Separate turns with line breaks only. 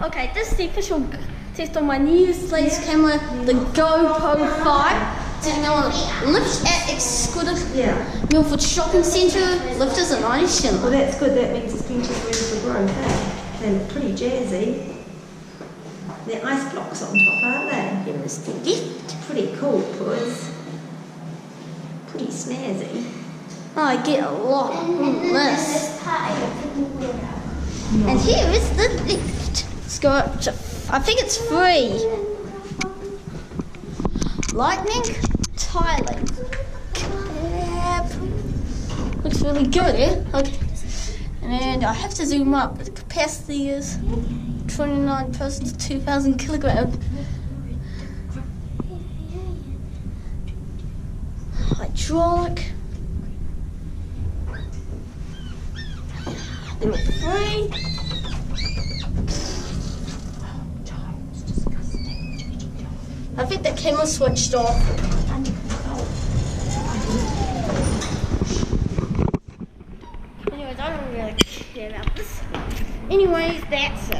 Okay, this is the official test on my newest latest camera, the GoPro 5. Sitting on a lift at exclusive Milford Shopping Centre. Lift is a 90 Schindler.
Well, that's good. That means there's plenty of room for growth, eh? They look pretty jazzy. They're ice blocks on top, aren't they?
Here is the lift.
Pretty cool, boys. Pretty snazzy.
Oh, I get a lot from this. And here is the lift. Let's go up to, I think it's free. Lightning tiling. Looks really good, eh? Okay. And I have to zoom up. The capacity is 29 persons, 2,000 kilograms. Hydraulic. They look free. I think the camera switched off. Anyways, I don't really care about this. Anyways, that's it.